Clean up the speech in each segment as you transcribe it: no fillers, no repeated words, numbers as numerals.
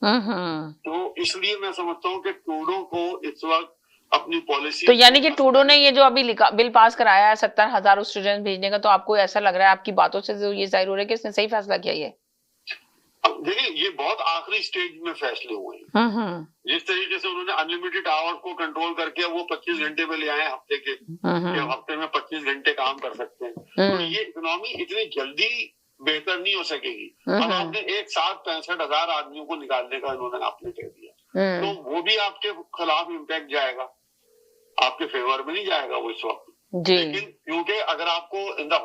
تو اس لیے میں سمجھتا ہوں کہ ٹروڈو کو اس وقت اپنی پالیسی، تو یعنی کہ ٹروڈو نے یہ جو ابھی بل پاس کرایا ہے 70,000 اسٹوڈنٹ بھیجنے کا، تو آپ کو ایسا لگ رہا ہے، آپ کی باتوں سے یہ ظاہر ہو رہا ہے کہ اس نے صحیح فیصلہ کیا یہ؟ دیکھیں یہ بہت آخری سٹیج میں فیصلے ہوئے ہیں. جس طریقے سے انہوں نے انلمیٹڈ آور کو کنٹرول کر کے وہ 25 گھنٹے پہ لے آئے ہفتے کے، کہ ہفتے میں 25 گھنٹے کام کر سکتے ہیں. تو یہ اکنامی اتنی جلدی بہتر نہیں ہو سکے گی. اب آپ نے ایک ساتھ 65,000 آدمیوں کو نکالنے کا انہوں نے آپ نے کہہ دیا، تو وہ بھی آپ کے خلاف امپیکٹ جائے گا، آپ کے فیور میں نہیں جائے گا وہ اس وقت. لیکن کیونکہ اگر آپ کو ان دا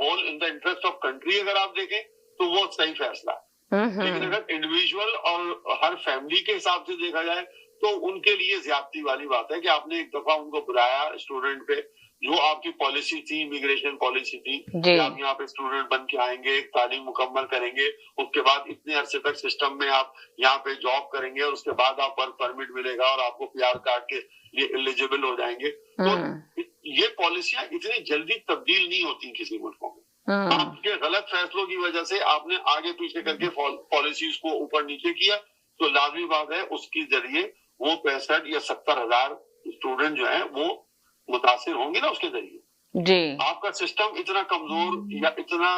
انٹرسٹ آف کنٹری اگر آپ دیکھیں تو وہ صحیح فیصلہ ہے. لیکن اگر انڈیویجول اور ہر فیملی کے حساب سے دیکھا جائے تو ان کے لیے زیادتی والی بات ہے کہ آپ نے ایک دفعہ ان کو بلایا اسٹوڈنٹ پہ، جو آپ کی پالیسی تھی، امیگریشن پالیسی تھی کہ آپ یہاں پہ اسٹوڈنٹ بن کے آئیں گے، تعلیم مکمل کریں گے، اس کے بعد اتنے عرصے تک سسٹم میں آپ یہاں پہ جاب کریں گے اور اس کے بعد آپ ورک پرمٹ ملے گا اور آپ کو PR کارڈ کے لیے ایلیجیبل ہو جائیں گے. تو یہ پالیسیاں اتنی جلدی تبدیل نہیں ہوتی کسی ملکوں میں. آپ کے غلط فیصلوں کی وجہ سے آپ نے آگے پیچھے کر کے پالیسیز کو اوپر نیچے کیا، تو لازمی بات ہے اس کے ذریعے وہ 65 یا 70,000 اسٹوڈنٹ جو ہیں وہ متاثر ہوں گے نا اس کے ذریعے. جی آپ کا سسٹم اتنا کمزور یا اتنا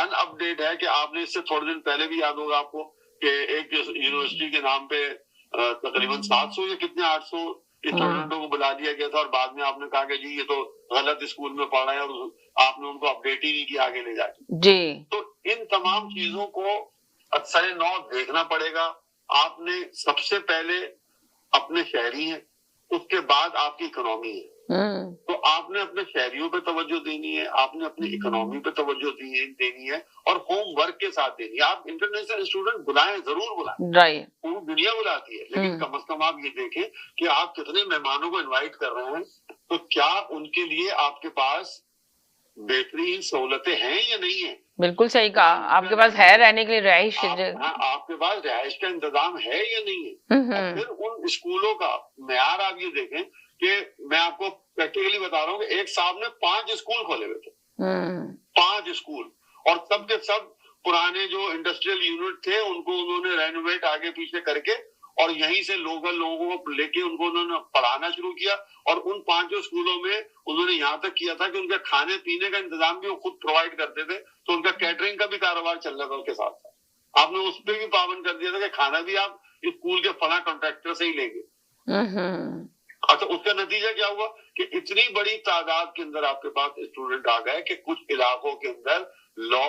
ان اپڈیٹ ہے کہ آپ نے اس سے تھوڑے دن پہلے بھی یاد ہوگا آپ کو کہ ایک یونیورسٹی کے نام پہ تقریباً 700 یا کتنے 800 اسٹوڈنٹوں کو بلا دیا گیا تھا، اور بعد میں آپ نے کہا کہ جی یہ تو غلط اسکول میں پڑھ رہے ہیں، اور آپ نے ان کو اپڈیٹ ہی نہیں کیا آگے لے جا کے. جی تو ان تمام چیزوں کو اکثر نو دیکھنا پڑے گا. آپ نے سب سے پہلے اپنے شہری ہیں، اس کے بعد آپ کی اکنامی ہے. تو آپ نے اپنے شہریوں پہ توجہ دینی ہے، آپ نے اپنی اکنامی پہ توجہ دینی ہے، اور ہوم ورک کے ساتھ دینی ہے. آپ انٹرنیشنل اسٹوڈنٹ بلائیں، ضرور بلائیں، رائٹ. پوری دنیا بلاتی ہے، لیکن کم از کم آپ یہ دیکھیں کہ آپ کتنے مہمانوں کو انوائٹ کر رہے ہیں، تو کیا ان کے لیے آپ کے پاس بہترین سہولتیں ہیں یا نہیں ہیں. بالکل صحیح کہا، آپ کے پاس ہے رہنے کے لیے رہائش؟ آپ کے پاس رہائش کا انتظام ہے یا نہیں ہے. اور پھر ان اسکولوں کا معیار آپ یہ دیکھیں کہ میں آپ کو پریکٹیکلی بتا رہا ہوں کہ ایک صاحب نے 5 اسکول کھولے ہوئے تھے، 5 اسکول، اور سب کے سب پرانے جو انڈسٹریل یونٹ تھے ان کو انہوں نے رینوویٹ آگے پیچھے کر کے، اور یہیں سے لوکل لوگوں کو لے کے ان کو انہوں نے پڑھانا شروع کیا. اور ان 5 اسکولوں میں انہوں نے یہاں تک کیا تھا کہ ان کے کھانے پینے کا انتظام بھی وہ خود پرووائڈ کرتے تھے، تو ان کا کیٹرنگ کا بھی کاروبار چل رہا تھا اس کے ساتھ ساتھ. آپ نے اس پہ بھی پابند کر دیا تھا کہ کھانا بھی آپ اسکول کے فلاں کانٹریکٹر سے ہی لیں گے. اچھا، اس کا نتیجہ کیا ہوا کہ اتنی بڑی تعداد کے اندر آپ کے پاس اسٹوڈنٹ آ گئے کہ کچھ علاقوں کے اندر لا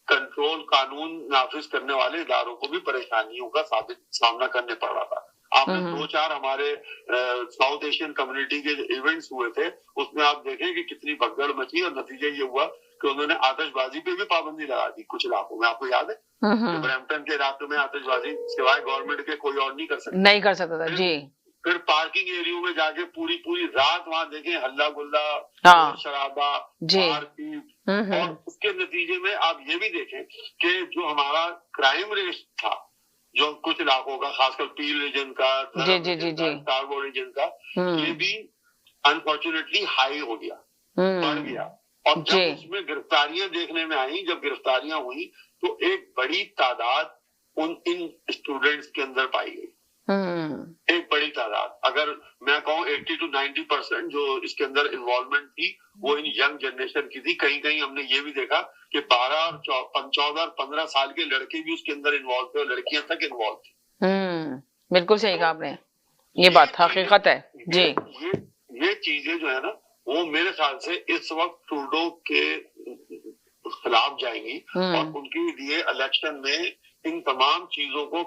کنٹرول، قانون نافذ کرنے والے اداروں کو بھی پریشانیوں کا سامنا کرنے پڑ رہا تھا. آپ نے 2-4 ہمارے ساؤتھ ایشین کمیونٹی کے ایونٹس ہوئے تھے، اس میں آپ دیکھیں کہ کتنی بھگدڑ مچی، اور نتیجہ یہ ہوا کہ انہوں نے آتش بازی پہ بھی پابندی لگا دی کچھ علاقوں میں. آپ کو یاد ہے کہ برمپٹن کے علاقے میں آتش بازی سوائے گورنمنٹ کے کوئی اور نہیں کر سکتا تھا. جی. پھر پارکنگ ایریوں میں جا کے پوری رات وہاں دیکھیں ہلہ گلا، شرابہ، مار پیٹ، اور اس کے نتیجے میں آپ یہ بھی دیکھیں کہ جو ہمارا کرائم ریٹ تھا جو کچھ علاقوں کا، خاص کر پیل ریجن کا، کاربو ریجن کا، یہ بھی انفارچونیٹلی ہائی ہو گیا، بڑھ گیا. اور جب اس میں گرفتاریاں دیکھنے میں آئیں، جب گرفتاریاں ہوئی تو ایک بڑی تعداد ان اسٹوڈنٹس کے اندر پائی گئی. ایک بڑی تعداد، اگر میں کہوں 80 to 90% جو اس کے اندر انوالومنٹ تھی وہ ان ینگ جنریشن کی تھی. کہیں ہم نے یہ بھی دیکھا کہ 12 اور 14 اور 15 سال کے لڑکے بھی اس کے اندر انوالو تھے، اور لڑکیاں تک انوالو تھی. بالکل صحیح کہا آپ نے، یہ بات حقیقت ہے. جی. یہ چیزیں جو ہے نا وہ میرے خیال سے اس وقت ٹروڈو کے خلاف جائیں گی، اور ان کے لیے الیکشن میں ان تمام چیزوں کو